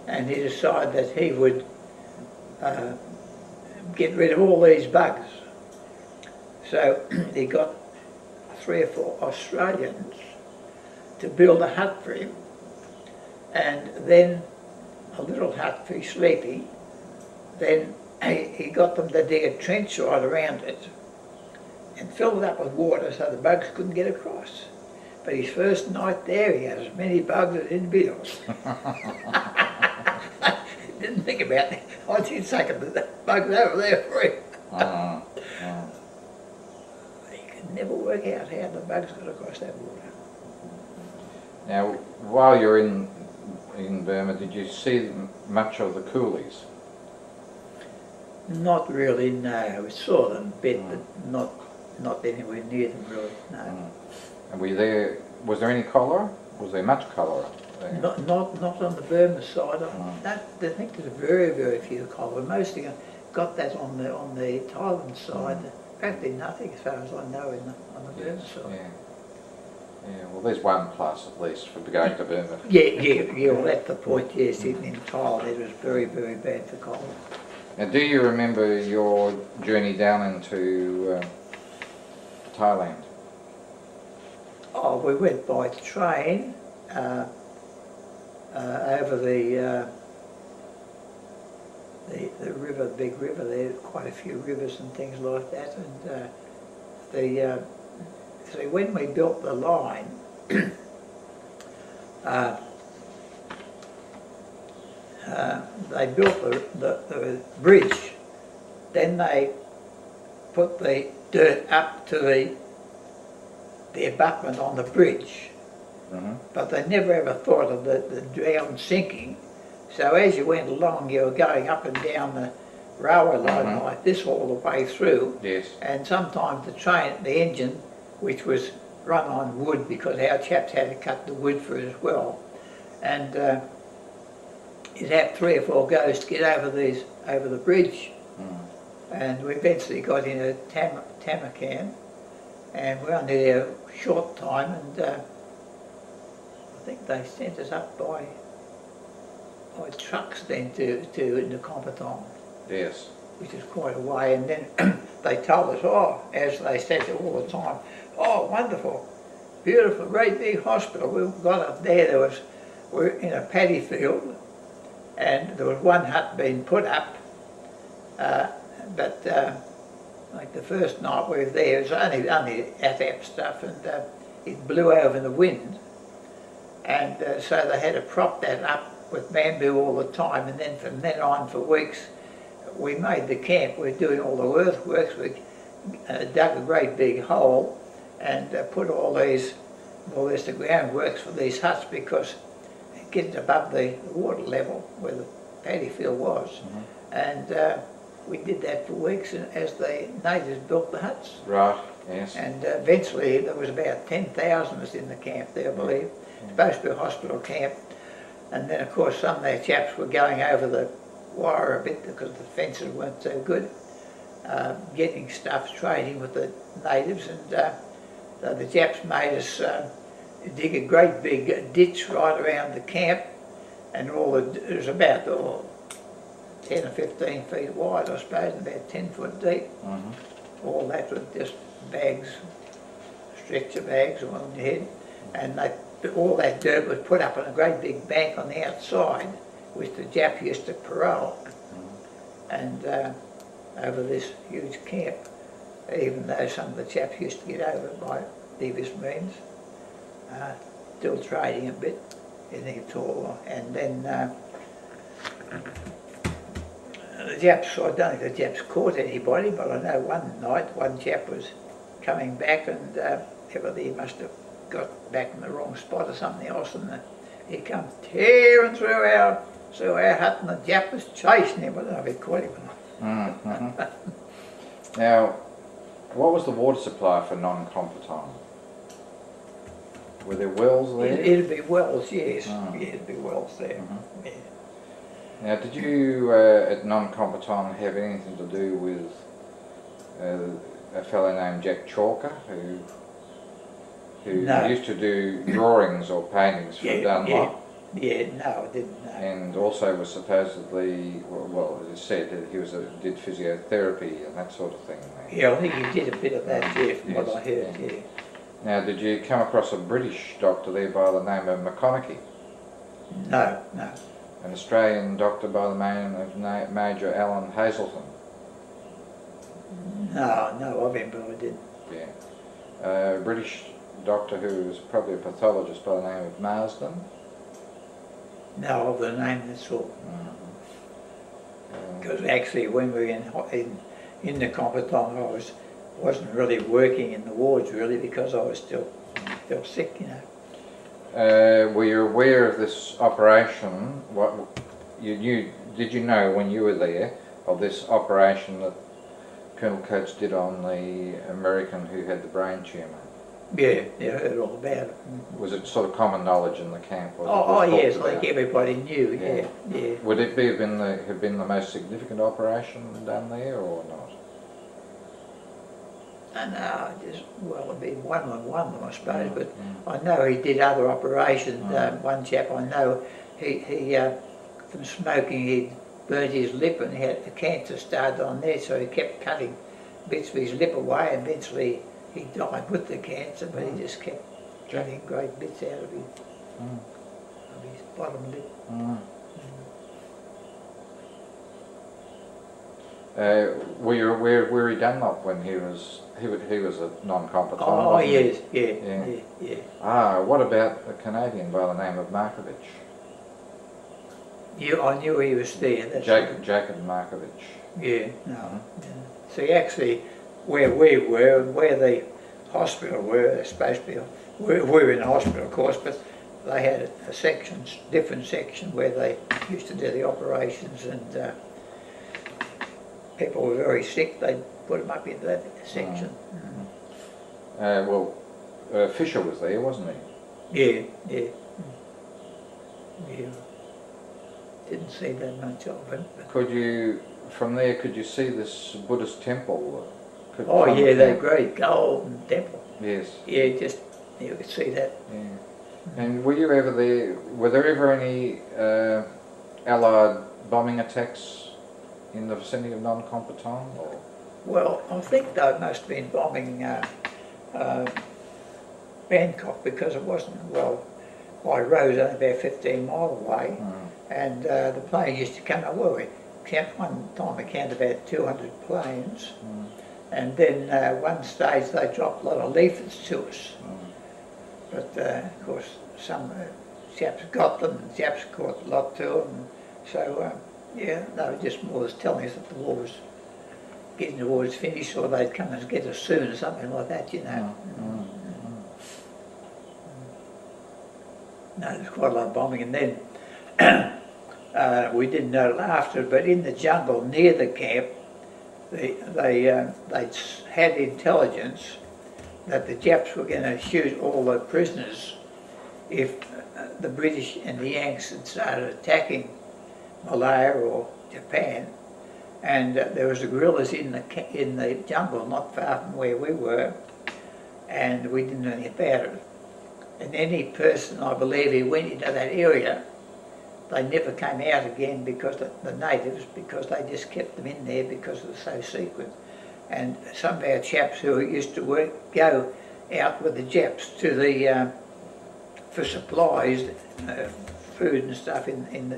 and he decided that he would get rid of all these bugs. So he got 3 or 4 Australians to build a hut for him, and then a little hut for his sleeping. Then he got them to dig a trench right around it and fill it up with water so the bugs couldn't get across. But his first night there, he had as many bugs as individuals. Didn't think about that. I did take the bugs over there for him. He could never work out how the bugs got across that water. Now, while you're in Burma, did you see much of the coolies? Not really, no. We saw them a bit, but not anywhere near them really, no. And were you there, was there any cholera? Was there much cholera there? Not on the Burma side. I think there's very, very few cholera. Mostly got that on the Thailand side. Practically nothing as far as I know on the Burma side. Yeah, well there's one plus at least for going to Burma. Yeah, well that's the point, yes. In Thailand it was very, very bad for cholera. Now do you remember your journey down into Thailand? Oh, we went by train over the river, the big river there, quite a few rivers and things like that, and so when we built the line, they built the bridge, then they put the dirt up to the abutment on the bridge, but they never ever thought of the ground sinking. So as you went along, you were going up and down the railway line like this all the way through. Yes. And sometimes the engine, which was run on wood because our chaps had to cut the wood for it as well, and you'd have 3 or 4 goes to get over the bridge. And we eventually got in a Tamakan, and we were only there a short time, and I think they sent us up by trucks then to Nakhon Pathom. Yes. Which is quite a way, and then they told us, oh, as they said all the time, oh, wonderful, beautiful, great big hospital. We got up there, we're in a paddy field, and there was one hut being put up, but like the first night we were there, it was only ATAP stuff, and it blew over in the wind, and so they had to prop that up with bamboo all the time, and then from then on for weeks we made the camp. We were doing all the earthworks. We dug a great big hole and put all this the groundworks for these huts, because it gets above the water level where the paddy field was. And we did that for weeks as the natives built the huts. Right, yes. And eventually there was about 10,000 of us in the camp there, I believe. Supposed to be a hospital camp. And then of course some of their chaps were going over the wire a bit because the fences weren't so good, getting stuff, trading with the natives, and so the Japs made us dig a great big ditch right around the camp, and it was about 10 or 15 feet wide, I suppose, and about 10 foot deep. All that with just bags, stretcher bags on your head, and all that dirt was put up on a great big bank on the outside, which the Jap used to parole, and over this huge camp, even though some of the chaps used to get over by devious means, still trading a bit, anything at all. And then the Japs, I don't think the Japs caught anybody, but I know one night one chap was coming back, and he must have got back in the wrong spot or something else, and he come tearing through our hut, and the Jap was chasing him. I don't know if he caught him or not. Now, what was the water supply for Nakhon Pathom? Were there wells there? It'd be wells, yes. Yeah, it'd be wells there. Yeah. Now, did you at Nakhon Pathom have anything to do with a fellow named Jack Chalker, who used to do drawings or paintings for Dunlop? Yeah, no, I didn't know. And also was supposedly, well, it is said that he did physiotherapy and that sort of thing. Yeah, I think he did a bit of that, yeah, from what I heard, yeah. Now, did you come across a British doctor there by the name of McConaughey? No, no. An Australian doctor by the name of Major Alan Hazelton? No, I remember I didn't. Yeah. A British doctor who was probably a pathologist by the name of Marsden? No, of the name, that's all. Because actually when we were in the Compton, I wasn't really working in the wards really because I was still sick, you know. Were you aware of this operation? Did you know when you were there of this operation that Colonel Coates did on the American who had the brain tumour? Yeah, I heard all about it. Was it sort of common knowledge in the camp? Oh yes, like everybody knew, yeah. Would it have been the most significant operation done there or not? No, it'd be one on one, I suppose, but I know he did other operations. One chap I know, he from smoking, he'd burnt his lip and he had a cancer started on there, so he kept cutting bits of his lip away, and eventually he died with the cancer, but he just kept cutting great bits out of his bottom lip. Were you aware of Weary Dunlop when he was a non-combatant? Oh yes, yeah. Ah, what about a Canadian by the name of Markovich? I knew he was there. That's Jacob Markovich. Yeah, no. See, actually, where we were and where the hospital were, they're supposed to be, we were in the hospital, of course, but they had a section, different section where they used to do the operations, and people were very sick, they'd put them up into that section. Fisher was there, wasn't he? Yeah. Didn't see that much of it. From there, could you see this Buddhist temple? The great golden temple. Yes. Yeah, you could see that. Yeah. And were you ever there, were there ever any Allied bombing attacks in the vicinity of non-combatant? Well, I think they must have been bombing Bangkok, because it wasn't, my road's only about 15 miles away, and the plane used to come up. Well, one time we counted about 200 planes, and then one stage they dropped a lot of leaflets to us, but of course some chaps got them, and chaps caught a lot to them, so they were just more telling us that the war was getting towards finish, or they'd come and get us soon, or something like that, you know. No, there's quite a lot of bombing, and then we didn't know till after, but in the jungle near the camp, they had intelligence that the Japs were going to shoot all the prisoners if the British and the Yanks had started attacking Malaya or Japan, and there was the guerrillas in the jungle not far from where we were, and we didn't know anything about it. And any person, I believe, who went into that area, they never came out again, because the natives, because they just kept them in there because it was so secret. And some of our chaps who used to go out with the Japs to the for supplies, food and stuff in